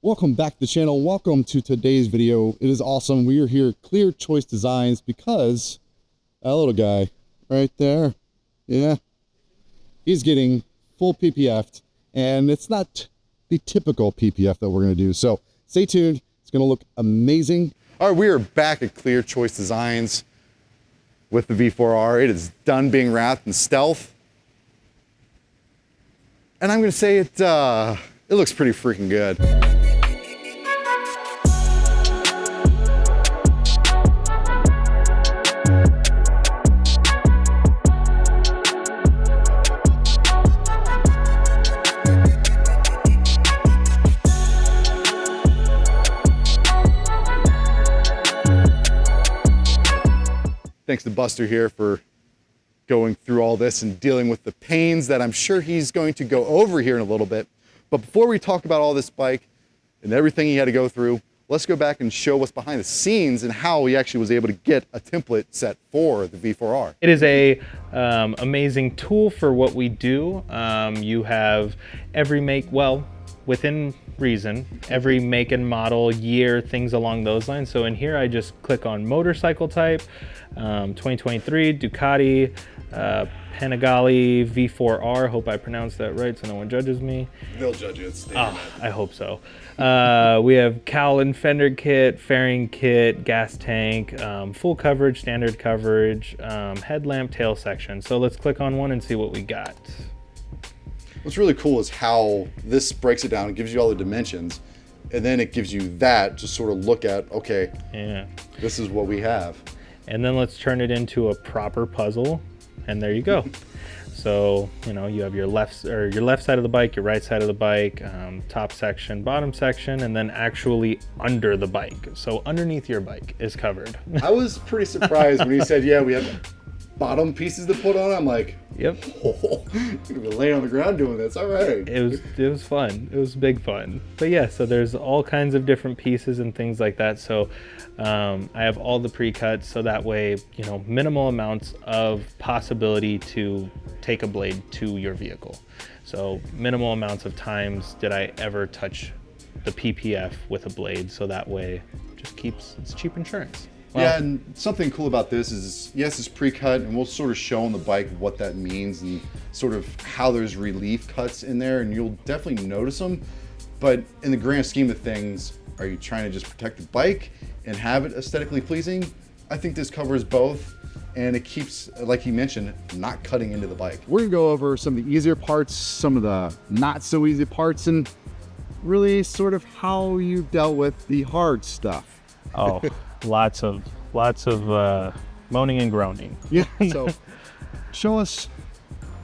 Welcome back to the channel. Welcome to today's video. It is awesome. We are here at Clear Choice Designs because that little guy right there, yeah, he's getting full PPF'd, and it's not the typical PPF that we're going to do. So stay tuned. It's going to look amazing. All right, we are back at Clear Choice Designs with the V4R. It is done being wrapped in stealth. And I'm going to say it looks pretty freaking good. Thanks to Buster here for going through all this and dealing with the pains that I'm sure he's going to go over here in a little bit. But before we talk about all this bike and everything he had to go through, let's go back and show what's behind the scenes and how he actually was able to get a template set for the V4R. It is a amazing tool for what we do. You have every make, well, within reason, every make and model, year, things along those lines. So in here, I just click on motorcycle type, 2023 Ducati Panigale V4R. Hope I pronounced that right so no one judges me. They'll judge you. It's I hope so. We have cowl and fender kit, fairing kit, gas tank, full coverage, standard coverage, headlamp, tail section. So let's click on one and see what we got. What's really cool is how this breaks it down. It gives you all the dimensions, and then it gives you that to sort of look at, okay, yeah, this is what we have. And then let's turn it into a proper puzzle, and there you go. So, you know, you have your left side of the bike, your right side of the bike, top section, bottom section, and then actually under the bike. So underneath your bike is covered. I was pretty surprised when he said, yeah, we have bottom pieces to put on. I'm like, yep. Oh, you're gonna be laying on the ground doing this. All right. It was fun. It was big fun. But yeah, so there's all kinds of different pieces and things like that. So I have all the pre-cuts, so that way, you know, minimal amounts of possibility to take a blade to your vehicle. So minimal amounts of times did I ever touch the PPF with a blade, so that way just keeps, it's cheap insurance. Well, yeah, and something cool about this is, yes, it's pre-cut, and we'll sort of show on the bike what that means and sort of how there's relief cuts in there, and you'll definitely notice them. But in the grand scheme of things, are you trying to just protect the bike and have it aesthetically pleasing? I think this covers both, and it keeps, like you mentioned, not cutting into the bike. We're gonna go over some of the easier parts, some of the not so easy parts, and really sort of how you've dealt with the hard stuff. Oh. Lots of moaning and groaning. Yeah, so show us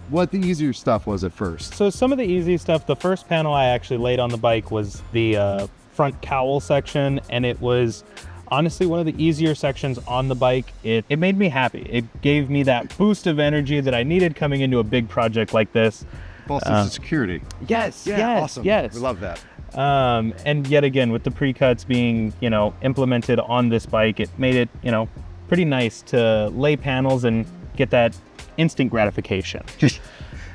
what the easier stuff was at first. So some of the easy stuff, the first panel I actually laid on the bike was the front cowl section, and it was honestly one of the easier sections on the bike. It made me happy. It gave me that boost of energy that I needed coming into a big project like this. False sense of security. Yes, yeah, yes, awesome. Yes. We love that. And yet again, with the pre-cuts being, you know, implemented on this bike, it made it, you know, pretty nice to lay panels and get that instant gratification.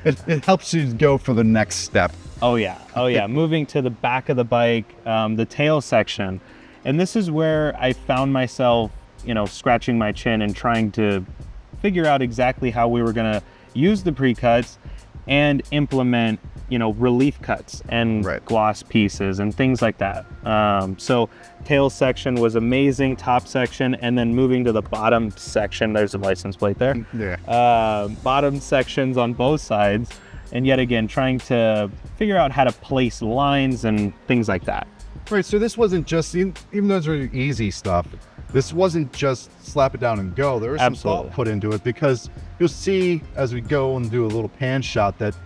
It helps you go for the next step. Oh yeah, oh yeah. Moving to the back of the bike, the tail section. And this is where I found myself, you know, scratching my chin and trying to figure out exactly how we were gonna use the pre-cuts and implement, you know, relief cuts and gloss pieces and things like that. So tail section was amazing, top section, and then moving to the bottom section, there's a license plate there. Yeah. Bottom sections on both sides, and yet again, trying to figure out how to place lines and things like that. Right, so this wasn't just, even though it's really easy stuff, this wasn't just slap it down and go. There was some thought put into it, because you'll see as we go and do a little pan shot that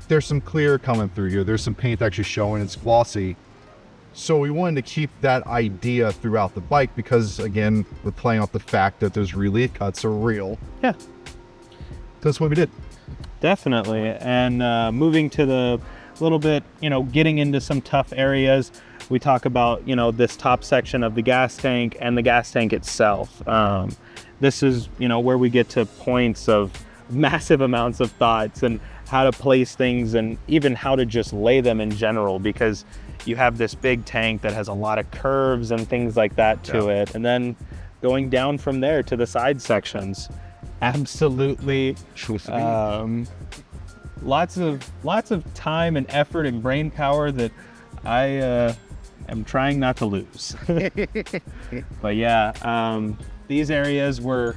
there's some clear coming through here. There's some paint actually showing, it's glossy. So we wanted to keep that idea throughout the bike because, again, we're playing off the fact that those relief cuts are real. Yeah. That's what we did. Definitely. And moving to the little bit, you know, getting into some tough areas, we talk about, you know, this top section of the gas tank and the gas tank itself. This is, you know, where we get to points of massive amounts of thoughts and how to place things and even how to just lay them in general, because you have this big tank that has a lot of curves and things like that to it. And then going down from there to the side sections, absolutely lots of time and effort and brain power that I am trying not to lose. But yeah, these areas were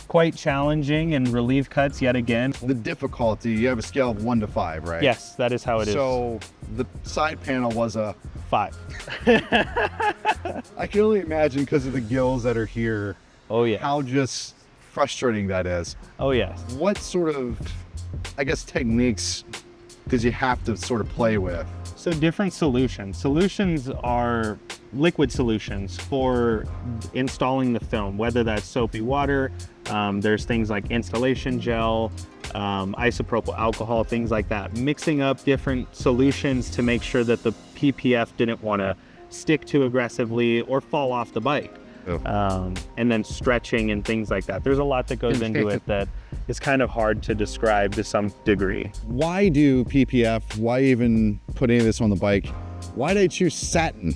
quite challenging and relief cuts yet again. The difficulty, you have a scale of 1 to 5, right? Yes, that is how it is. So the side panel was a 5. I can only imagine, because of the gills that are here, Oh yeah. how just frustrating that is. Oh yes. What sort of, I guess, techniques did you have to sort of play with? So different solutions. Solutions are liquid solutions for installing the film, whether that's soapy water, there's things like installation gel, isopropyl alcohol, things like that. Mixing up different solutions to make sure that the PPF didn't want to stick too aggressively or fall off the bike. Oh. And then stretching and things like that. There's a lot that goes into it that is kind of hard to describe to some degree. Why do PPF? Why even put any of this on the bike? Why did I choose satin?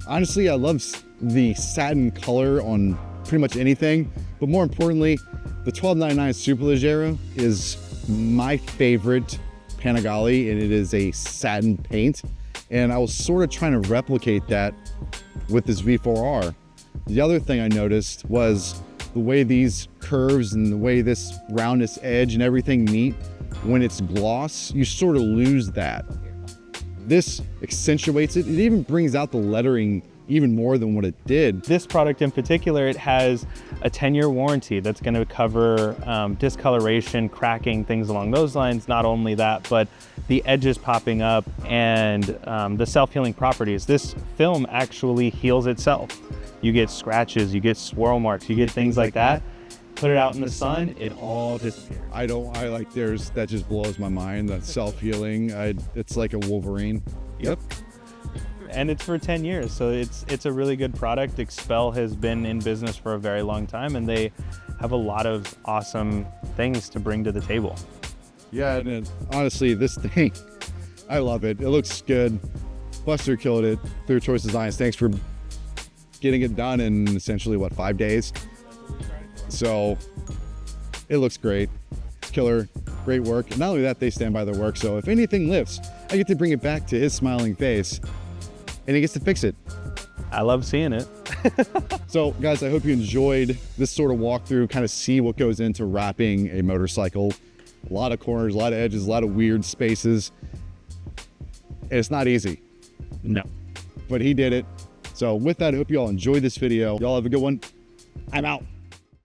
Honestly, I love the satin color on pretty much anything, but more importantly, the 1299 Superleggera is my favorite Panigale, and it is a satin paint. And I was sort of trying to replicate that with this V4R. The other thing I noticed was the way these curves and the way this roundness edge and everything meet, when it's gloss, you sort of lose that. This accentuates it. It even brings out the lettering even more than what it did. This product in particular, it has a 10-year warranty that's going to cover discoloration, cracking, things along those lines. Not only that, but the edges popping up and the self-healing properties. This film actually heals itself. You get scratches, you get swirl marks, you get things like that. Put it out in the sun, it all disappears. That just blows my mind. That self-healing, it's like a Wolverine. Yep. And it's for 10 years, so it's a really good product. Xpel has been in business for a very long time, and they have a lot of awesome things to bring to the table. Yeah, and honestly, this thing, I love it. It looks good. Buster killed it through Choice Designs. Thanks for getting it done in essentially, what, 5 days? So it looks great. It's killer, great work. And not only that, they stand by their work. So if anything lifts, I get to bring it back to his smiling face, and he gets to fix it. I love seeing it. So guys, I hope you enjoyed this sort of walkthrough, kind of see what goes into wrapping a motorcycle. A lot of corners, a lot of edges, a lot of weird spaces. And it's not easy. No. But he did it. So with that, I hope you all enjoyed this video. Y'all have a good one. I'm out.